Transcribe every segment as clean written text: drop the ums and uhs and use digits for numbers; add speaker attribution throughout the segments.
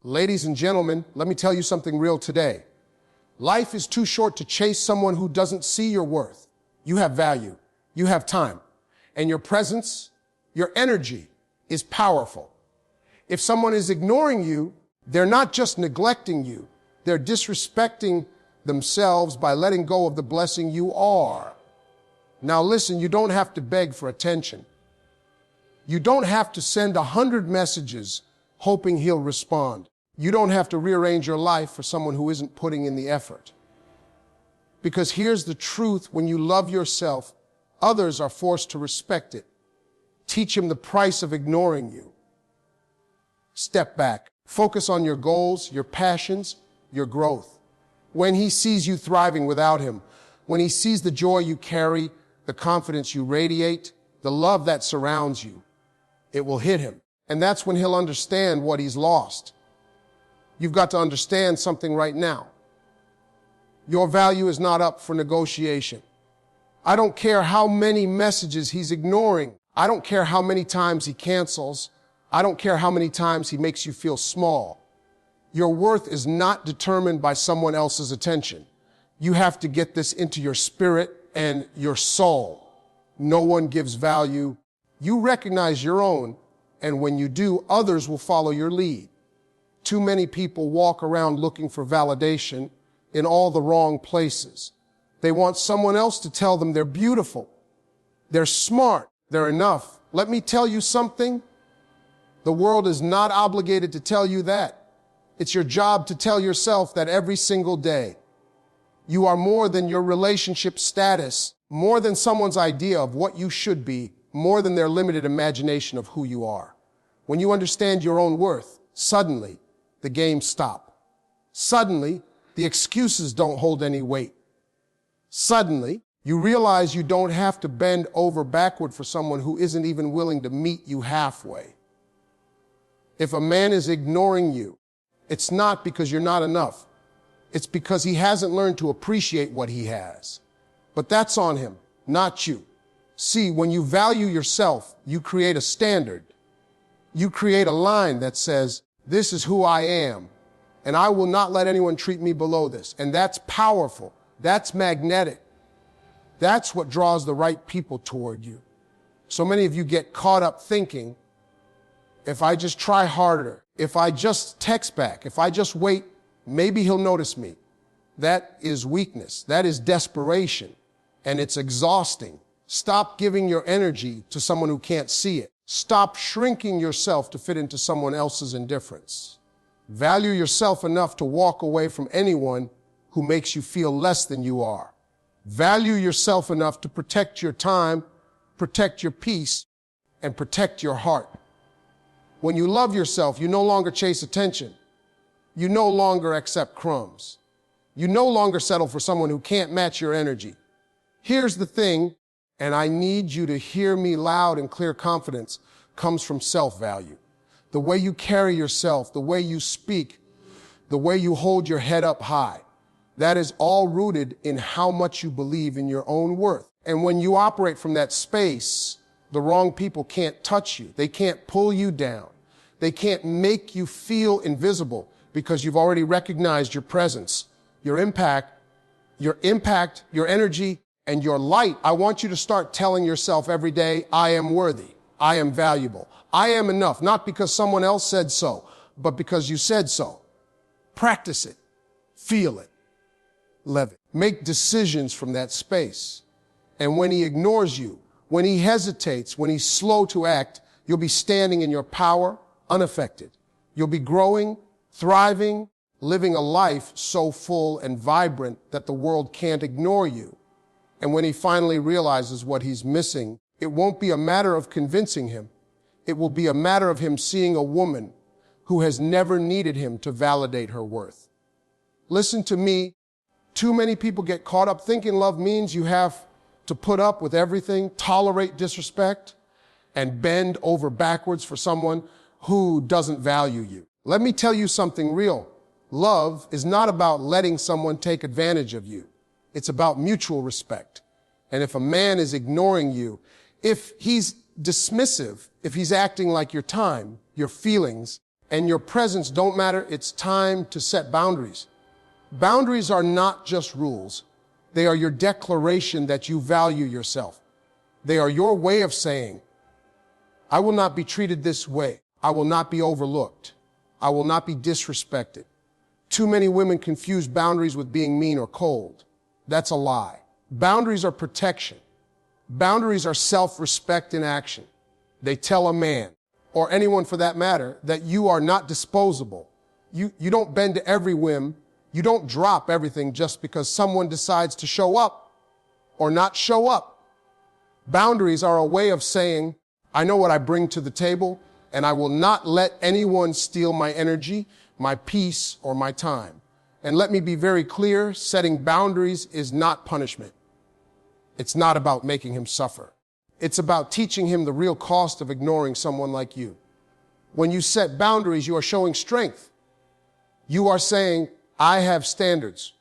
Speaker 1: Ladies and gentlemen, let me tell you something real today. Life is too short to chase someone who doesn't see your worth. You have value. You have time. And your presence, your energy is powerful. If someone is ignoring you, they're not just neglecting you. They're disrespecting themselves by letting go of the blessing you are. Now listen, you don't have to beg for attention. You don't have to send 100 messages hoping he'll respond. You don't have to rearrange your life for someone who isn't putting in the effort. Because here's the truth, when you love yourself, others are forced to respect it. Teach him the price of ignoring you. Step back. Focus on your goals, your passions, your growth. When he sees you thriving without him, when he sees the joy you carry, the confidence you radiate, the love that surrounds you, it will hit him. And that's when he'll understand what he's lost. You've got to understand something right now. Your value is not up for negotiation. I don't care how many messages he's ignoring. I don't care how many times he cancels. I don't care how many times he makes you feel small. Your worth is not determined by someone else's attention. You have to get this into your spirit and your soul. No one gives value. You recognize your own, and when you do, others will follow your lead. Too many people walk around looking for validation in all the wrong places. They want someone else to tell them they're beautiful, they're smart, they're enough. Let me tell you something. The world is not obligated to tell you that. It's your job to tell yourself that every single day. You are more than your relationship status, more than someone's idea of what you should be, more than their limited imagination of who you are. When you understand your own worth, suddenly the games stop. Suddenly, the excuses don't hold any weight. Suddenly, you realize you don't have to bend over backward for someone who isn't even willing to meet you halfway. If a man is ignoring you, it's not because you're not enough. It's because he hasn't learned to appreciate what he has. But that's on him, not you. See, when you value yourself, you create a standard. You create a line that says, this is who I am, and I will not let anyone treat me below this. And that's powerful. That's magnetic. That's what draws the right people toward you. So many of you get caught up thinking, if I just try harder, if I just text back, if I just wait, maybe he'll notice me. That is weakness. That is desperation. And it's exhausting. Stop giving your energy to someone who can't see it. Stop shrinking yourself to fit into someone else's indifference. Value yourself enough to walk away from anyone who makes you feel less than you are. Value yourself enough to protect your time, protect your peace, and protect your heart. When you love yourself, you no longer chase attention. You no longer accept crumbs. You no longer settle for someone who can't match your energy. Here's the thing, and I need you to hear me loud and clear. Confidence comes from self-value. The way you carry yourself, the way you speak, the way you hold your head up high, that is all rooted in how much you believe in your own worth. And when you operate from that space, the wrong people can't touch you. They can't pull you down. They can't make you feel invisible because you've already recognized your presence, your impact, your energy, and your light. I want you to start telling yourself every day, I am worthy. I am valuable. I am enough, not because someone else said so, but because you said so. Practice it. Feel it. Live it. Make decisions from that space. And when he ignores you, when he hesitates, when he's slow to act, you'll be standing in your power, unaffected. You'll be growing, thriving, living a life so full and vibrant that the world can't ignore you. And when he finally realizes what he's missing, it won't be a matter of convincing him. It will be a matter of him seeing a woman who has never needed him to validate her worth. Listen to me. Too many people get caught up thinking love means you have to put up with everything, tolerate disrespect, and bend over backwards for someone who doesn't value you. Let me tell you something real. Love is not about letting someone take advantage of you. It's about mutual respect. And if a man is ignoring you, if he's dismissive, if he's acting like your time, your feelings, and your presence don't matter, it's time to set boundaries. Boundaries are not just rules. They are your declaration that you value yourself. They are your way of saying, I will not be treated this way. I will not be overlooked. I will not be disrespected. Too many women confuse boundaries with being mean or cold. That's a lie. Boundaries are protection. Boundaries are self-respect in action. They tell a man, or anyone for that matter, that you are not disposable. You don't bend to every whim. You don't drop everything just because someone decides to show up or not show up. Boundaries are a way of saying, I know what I bring to the table, and I will not let anyone steal my energy, my peace, or my time. And let me be very clear, setting boundaries is not punishment. It's not about making him suffer. It's about teaching him the real cost of ignoring someone like you. When you set boundaries, you are showing strength. You are saying, I have standards.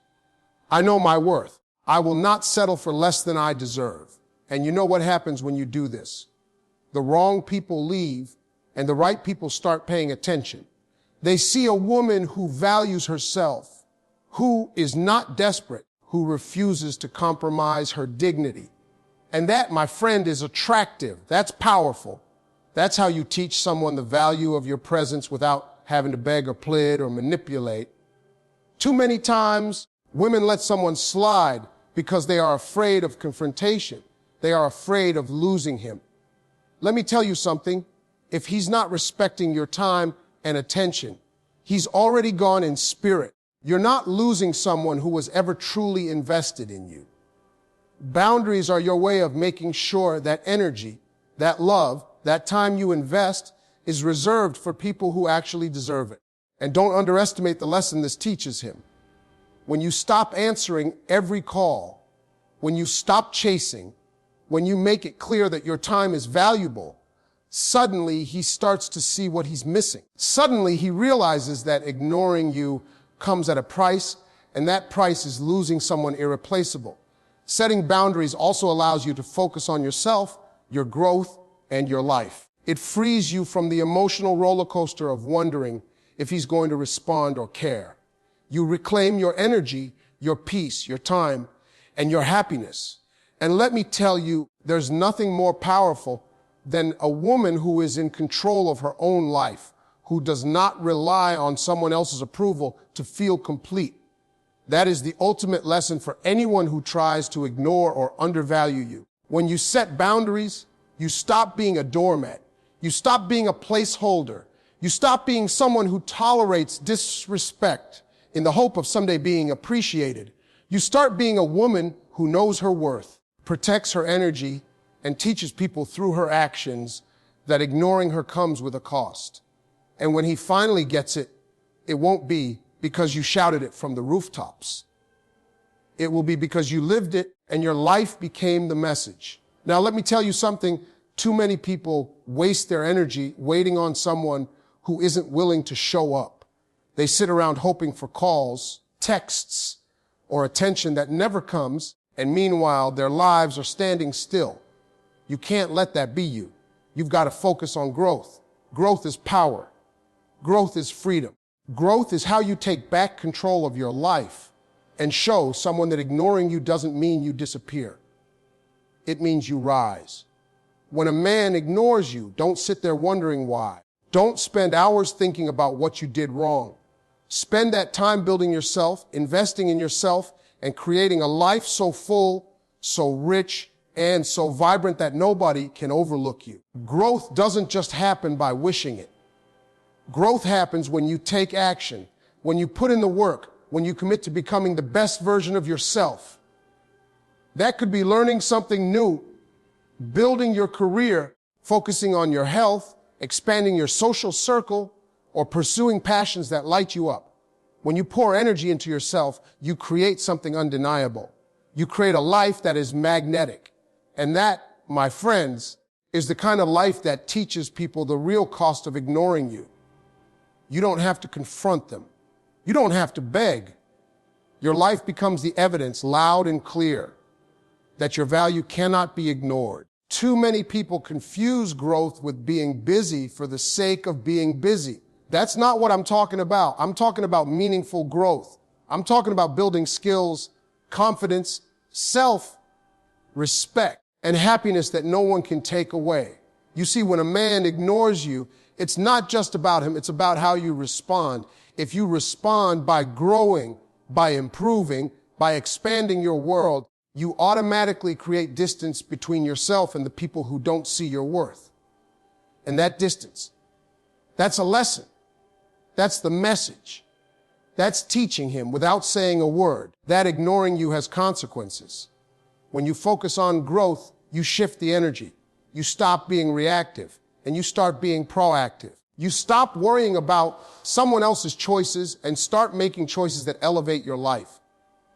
Speaker 1: I know my worth. I will not settle for less than I deserve. And you know what happens when you do this? The wrong people leave and the right people start paying attention. They see a woman who values herself, who is not desperate, who refuses to compromise her dignity. And that, my friend, is attractive. That's powerful. That's how you teach someone the value of your presence without having to beg or plead or manipulate. Too many times, women let someone slide because they are afraid of confrontation. They are afraid of losing him. Let me tell you something. If he's not respecting your time and attention, he's already gone in spirit. You're not losing someone who was ever truly invested in you. Boundaries are your way of making sure that energy, that love, that time you invest is reserved for people who actually deserve it. And don't underestimate the lesson this teaches him. When you stop answering every call, when you stop chasing, when you make it clear that your time is valuable, suddenly he starts to see what he's missing. Suddenly he realizes that ignoring you comes at a price, and that price is losing someone irreplaceable. Setting boundaries also allows you to focus on yourself, your growth, and your life. It frees you from the emotional roller coaster of wondering if he's going to respond or care. You reclaim your energy, your peace, your time, and your happiness. And let me tell you, there's nothing more powerful than a woman who is in control of her own life, who does not rely on someone else's approval to feel complete. That is the ultimate lesson for anyone who tries to ignore or undervalue you. When you set boundaries, you stop being a doormat. You stop being a placeholder. You stop being someone who tolerates disrespect in the hope of someday being appreciated. You start being a woman who knows her worth, protects her energy, and teaches people through her actions that ignoring her comes with a cost. And when he finally gets it, it won't be because you shouted it from the rooftops. It will be because you lived it and your life became the message. Now, let me tell you something. Too many people waste their energy waiting on someone who isn't willing to show up. They sit around hoping for calls, texts, or attention that never comes, and meanwhile, their lives are standing still. You can't let that be you. You've got to focus on growth. Growth is power. Growth is freedom. Growth is how you take back control of your life and show someone that ignoring you doesn't mean you disappear. It means you rise. When a man ignores you, don't sit there wondering why. Don't spend hours thinking about what you did wrong. Spend that time building yourself, investing in yourself, and creating a life so full, so rich, and so vibrant that nobody can overlook you. Growth doesn't just happen by wishing it. Growth happens when you take action, when you put in the work, when you commit to becoming the best version of yourself. That could be learning something new, building your career, focusing on your health, expanding your social circle, or pursuing passions that light you up. When you pour energy into yourself, you create something undeniable. You create a life that is magnetic. And that, my friends, is the kind of life that teaches people the real cost of ignoring you. You don't have to confront them. You don't have to beg. Your life becomes the evidence, loud and clear, that your value cannot be ignored. Too many people confuse growth with being busy for the sake of being busy. That's not what I'm talking about. I'm talking about meaningful growth. I'm talking about building skills, confidence, self-respect, and happiness that no one can take away. You see, when a man ignores you, it's not just about him, it's about how you respond. If you respond by growing, by improving, by expanding your world, you automatically create distance between yourself and the people who don't see your worth. And that distance, that's a lesson. That's the message. That's teaching him without saying a word. That ignoring you has consequences. When you focus on growth, you shift the energy. You stop being reactive and you start being proactive. You stop worrying about someone else's choices and start making choices that elevate your life.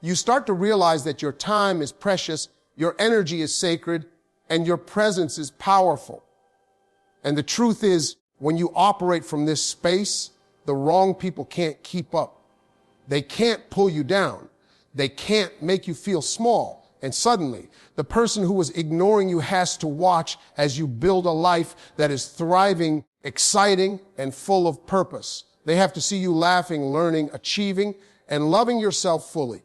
Speaker 1: You start to realize that your time is precious, your energy is sacred, and your presence is powerful. And the truth is, when you operate from this space, the wrong people can't keep up. They can't pull you down. They can't make you feel small. And suddenly, the person who was ignoring you has to watch as you build a life that is thriving, exciting, and full of purpose. They have to see you laughing, learning, achieving, and loving yourself fully.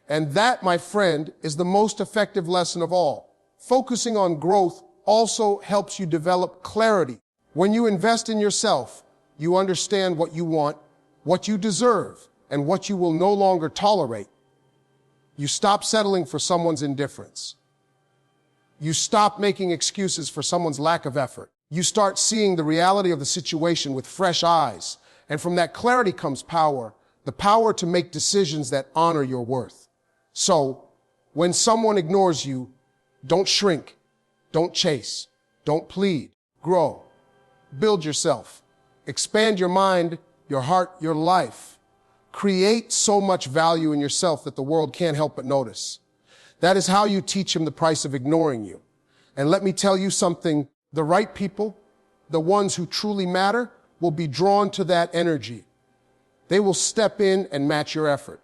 Speaker 1: And that, my friend, is the most effective lesson of all. Focusing on growth also helps you develop clarity. When you invest in yourself, you understand what you want, what you deserve, and what you will no longer tolerate. You stop settling for someone's indifference. You stop making excuses for someone's lack of effort. You start seeing the reality of the situation with fresh eyes. And from that clarity comes power, the power to make decisions that honor your worth. So, when someone ignores you, don't shrink, don't chase, don't plead, grow, build yourself, expand your mind, your heart, your life. Create so much value in yourself that the world can't help but notice. That is how you teach him the price of ignoring you. And let me tell you something, the right people, the ones who truly matter, will be drawn to that energy. They will step in and match your effort.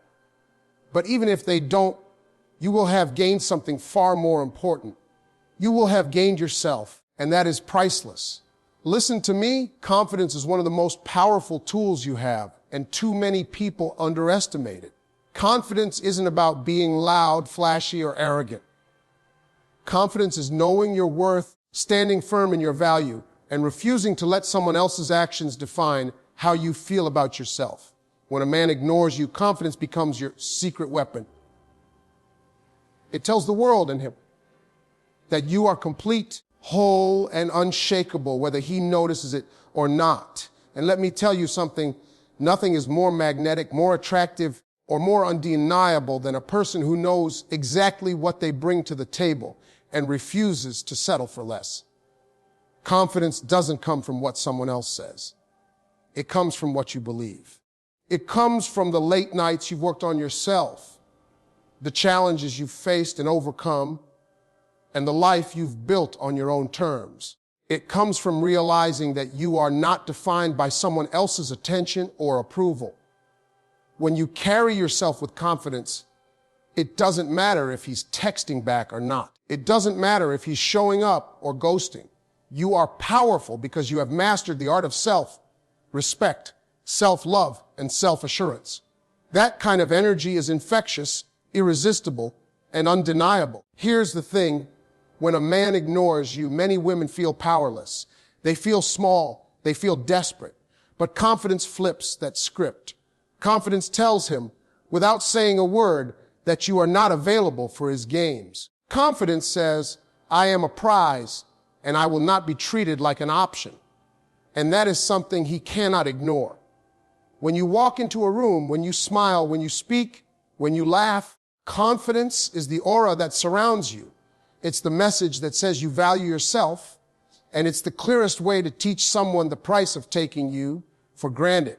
Speaker 1: But even if they don't, you will have gained something far more important. You will have gained yourself, and that is priceless. Listen to me, confidence is one of the most powerful tools you have, and too many people underestimate it. Confidence isn't about being loud, flashy, or arrogant. Confidence is knowing your worth, standing firm in your value, and refusing to let someone else's actions define how you feel about yourself. When a man ignores you, confidence becomes your secret weapon. It tells the world and him that you are complete, whole, and unshakable, whether he notices it or not. And let me tell you something, nothing is more magnetic, more attractive, or more undeniable than a person who knows exactly what they bring to the table and refuses to settle for less. Confidence doesn't come from what someone else says. It comes from what you believe. It comes from the late nights you've worked on yourself, the challenges you've faced and overcome, and the life you've built on your own terms. It comes from realizing that you are not defined by someone else's attention or approval. When you carry yourself with confidence, it doesn't matter if he's texting back or not. It doesn't matter if he's showing up or ghosting. You are powerful because you have mastered the art of self-respect, self-love, and self-assurance. That kind of energy is infectious, irresistible, and undeniable. Here's the thing. When a man ignores you, many women feel powerless. They feel small. They feel desperate. But confidence flips that script. Confidence tells him, without saying a word, that you are not available for his games. Confidence says, I am a prize, and I will not be treated like an option. And that is something he cannot ignore. When you walk into a room, when you smile, when you speak, when you laugh, confidence is the aura that surrounds you. It's the message that says you value yourself, and it's the clearest way to teach someone the price of taking you for granted.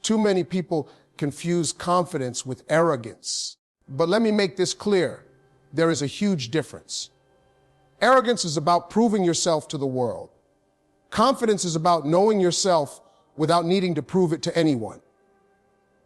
Speaker 1: Too many people confuse confidence with arrogance. But let me make this clear. There is a huge difference. Arrogance is about proving yourself to the world. Confidence is about knowing yourself without needing to prove it to anyone.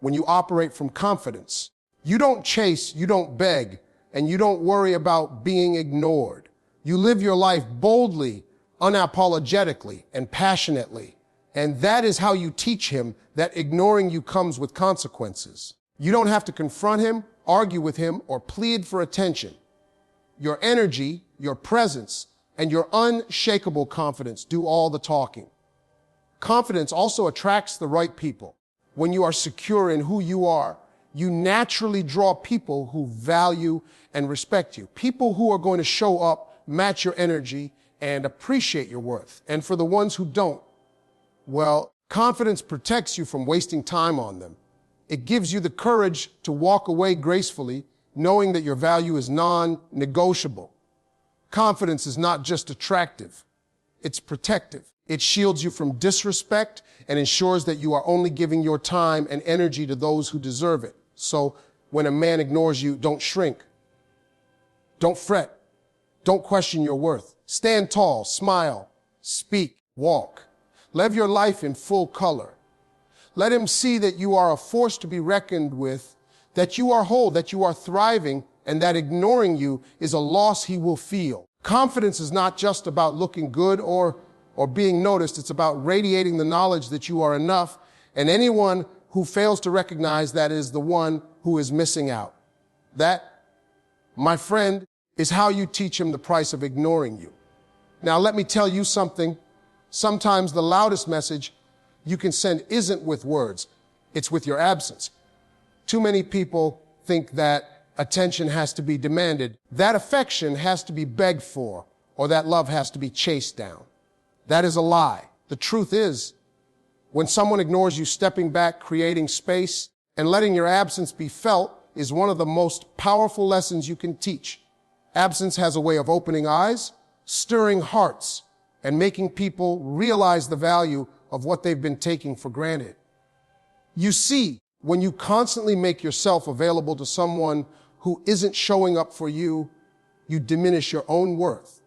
Speaker 1: When you operate from confidence, you don't chase, you don't beg, and you don't worry about being ignored. You live your life boldly, unapologetically, and passionately. And that is how you teach him that ignoring you comes with consequences. You don't have to confront him, argue with him, or plead for attention. Your energy, your presence, and your unshakable confidence do all the talking. Confidence also attracts the right people. When you are secure in who you are, you naturally draw people who value and respect you. People who are going to show up, match your energy, and appreciate your worth. And for the ones who don't, well, confidence protects you from wasting time on them. It gives you the courage to walk away gracefully, knowing that your value is non-negotiable. Confidence is not just attractive, it's protective. It shields you from disrespect and ensures that you are only giving your time and energy to those who deserve it. So when a man ignores you, don't shrink. Don't fret. Don't question your worth. Stand tall, smile, speak, walk. Live your life in full color. Let him see that you are a force to be reckoned with, that you are whole, that you are thriving, and that ignoring you is a loss he will feel. Confidence is not just about looking good or being noticed. It's about radiating the knowledge that you are enough, and anyone who fails to recognize that is the one who is missing out. That, my friend, is how you teach him the price of ignoring you. Now, let me tell you something. Sometimes the loudest message you can send isn't with words. It's with your absence. Too many people think that attention has to be demanded, that affection has to be begged for, or that love has to be chased down. That is a lie. The truth is, when someone ignores you, stepping back, creating space, and letting your absence be felt is one of the most powerful lessons you can teach. Absence has a way of opening eyes, stirring hearts, and making people realize the value of what they've been taking for granted. You see, when you constantly make yourself available to someone who isn't showing up for you, you diminish your own worth.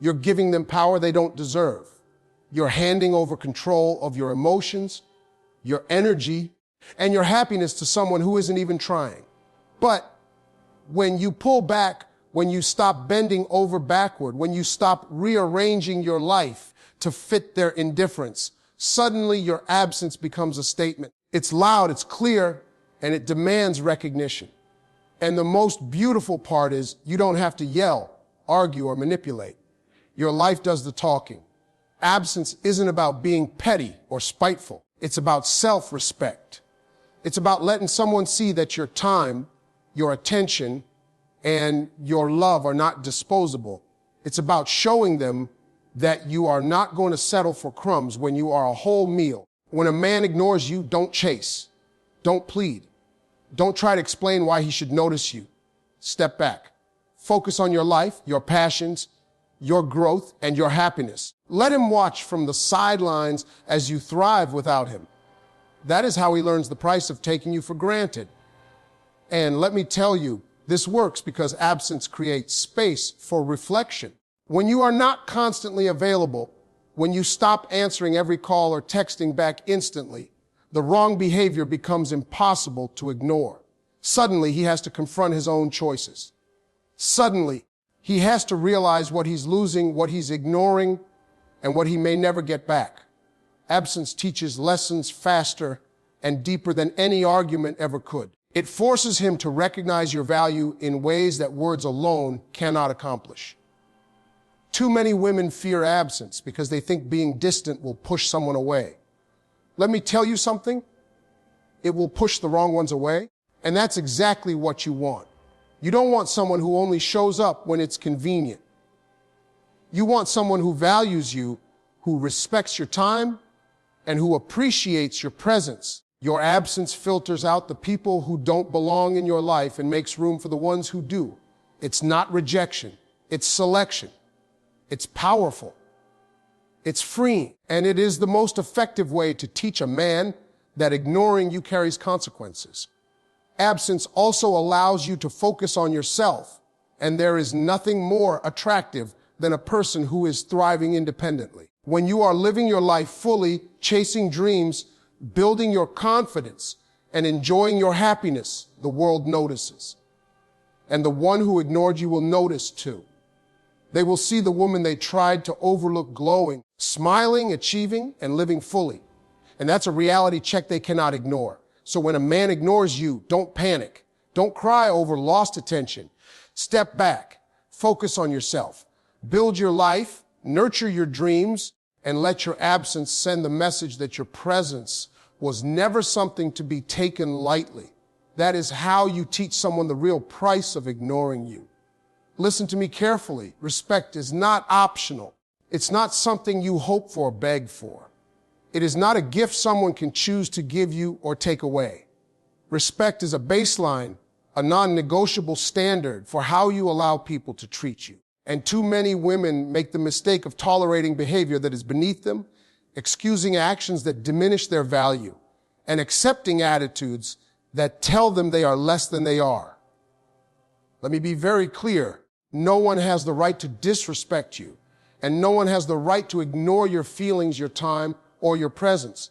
Speaker 1: You're giving them power they don't deserve. You're handing over control of your emotions, your energy, and your happiness to someone who isn't even trying. But when you pull back, when you stop bending over backward, when you stop rearranging your life to fit their indifference, suddenly your absence becomes a statement. It's loud, it's clear, and it demands recognition. And the most beautiful part is you don't have to yell, argue, or manipulate. Your life does the talking. Absence isn't about being petty or spiteful. It's about self-respect. It's about letting someone see that your time, your attention, and your love are not disposable. It's about showing them that you are not going to settle for crumbs when you are a whole meal. When a man ignores you, don't chase. Don't plead. Don't try to explain why he should notice you. Step back. Focus on your life, your passions, your growth, and your happiness. Let him watch from the sidelines as you thrive without him. That is how he learns the price of taking you for granted. And let me tell you, this works because absence creates space for reflection. When you are not constantly available, when you stop answering every call or texting back instantly, the wrong behavior becomes impossible to ignore. Suddenly, he has to confront his own choices. Suddenly, he has to realize what he's losing, what he's ignoring, and what he may never get back. Absence teaches lessons faster and deeper than any argument ever could. It forces him to recognize your value in ways that words alone cannot accomplish. Too many women fear absence because they think being distant will push someone away. Let me tell you something. It will push the wrong ones away, and that's exactly what you want. You don't want someone who only shows up when it's convenient. You want someone who values you, who respects your time, and who appreciates your presence. Your absence filters out the people who don't belong in your life and makes room for the ones who do. It's not rejection. It's selection. It's powerful. It's freeing. And it is the most effective way to teach a man that ignoring you carries consequences. Absence also allows you to focus on yourself, and there is nothing more attractive than a person who is thriving independently. When you are living your life fully, chasing dreams, building your confidence, and enjoying your happiness, the world notices. And the one who ignored you will notice too. They will see the woman they tried to overlook glowing, smiling, achieving, and living fully. And that's a reality check they cannot ignore. So when a man ignores you, don't panic. Don't cry over lost attention. Step back, focus on yourself, build your life, nurture your dreams, and let your absence send the message that your presence was never something to be taken lightly. That is how you teach someone the real price of ignoring you. Listen to me carefully. Respect is not optional. It's not something you hope for or beg for. It is not a gift someone can choose to give you or take away. Respect is a baseline, a non-negotiable standard for how you allow people to treat you. And too many women make the mistake of tolerating behavior that is beneath them, excusing actions that diminish their value, and accepting attitudes that tell them they are less than they are. Let me be very clear. No one has the right to disrespect you, and no one has the right to ignore your feelings, your time, or your presence.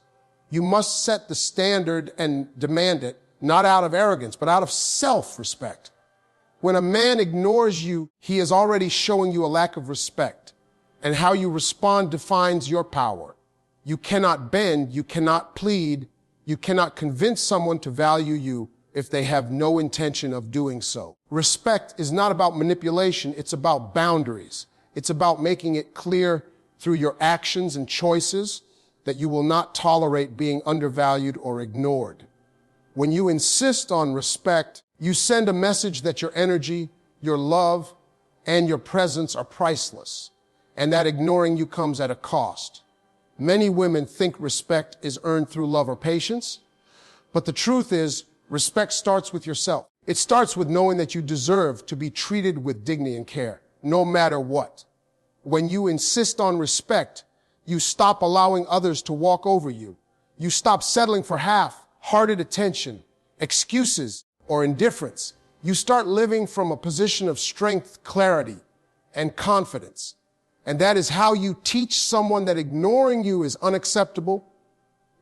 Speaker 1: You must set the standard and demand it, not out of arrogance, but out of self-respect. When a man ignores you, he is already showing you a lack of respect, and how you respond defines your power. You cannot bend, you cannot plead, you cannot convince someone to value you if they have no intention of doing so. Respect is not about manipulation, it's about boundaries. It's about making it clear through your actions and choices that you will not tolerate being undervalued or ignored. When you insist on respect, you send a message that your energy, your love, and your presence are priceless, and that ignoring you comes at a cost. Many women think respect is earned through love or patience, but the truth is, respect starts with yourself. It starts with knowing that you deserve to be treated with dignity and care, no matter what. When you insist on respect, you stop allowing others to walk over you. You stop settling for half-hearted attention, excuses, or indifference. You start living from a position of strength, clarity, and confidence. And that is how you teach someone that ignoring you is unacceptable.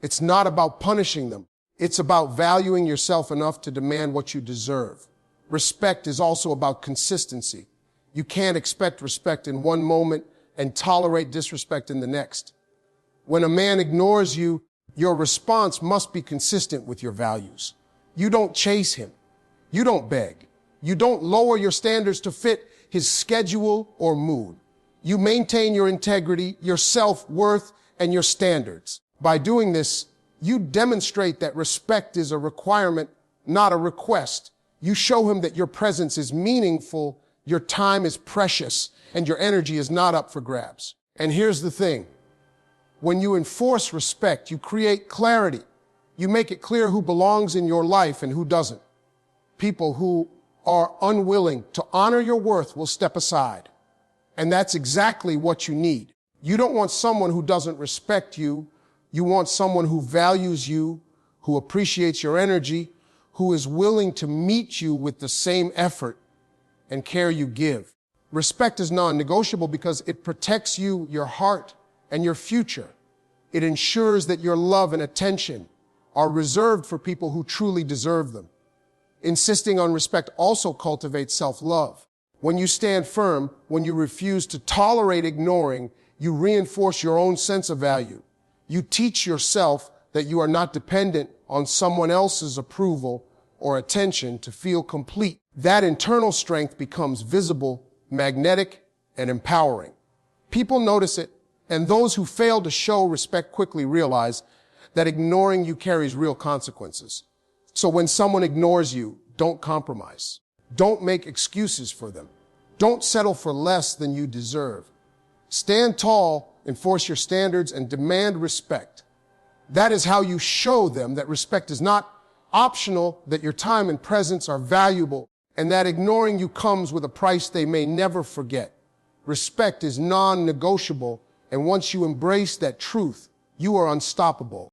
Speaker 1: It's not about punishing them. It's about valuing yourself enough to demand what you deserve. Respect is also about consistency. You can't expect respect in one moment and tolerate disrespect in the next. When a man ignores you, your response must be consistent with your values. You don't chase him. You don't beg. You don't lower your standards to fit his schedule or mood. You maintain your integrity, your self-worth, and your standards. By doing this, you demonstrate that respect is a requirement, not a request. You show him that your presence is meaningful, your time is precious, and your energy is not up for grabs. And here's the thing. When you enforce respect, you create clarity. You make it clear who belongs in your life and who doesn't. People who are unwilling to honor your worth will step aside. And that's exactly what you need. You don't want someone who doesn't respect you. You want someone who values you, who appreciates your energy, who is willing to meet you with the same effort and care you give. Respect is non-negotiable because it protects you, your heart, and your future. It ensures that your love and attention are reserved for people who truly deserve them. Insisting on respect also cultivates self-love. When you stand firm, when you refuse to tolerate ignoring, you reinforce your own sense of value. You teach yourself that you are not dependent on someone else's approval or attention to feel complete. That internal strength becomes visible, magnetic, and empowering. People notice it, and those who fail to show respect quickly realize that ignoring you carries real consequences. So when someone ignores you, don't compromise. Don't make excuses for them. Don't settle for less than you deserve. Stand tall, enforce your standards, and demand respect. That is how you show them that respect is not optional, that your time and presence are valuable, and that ignoring you comes with a price they may never forget. Respect is non-negotiable, and once you embrace that truth, you are unstoppable.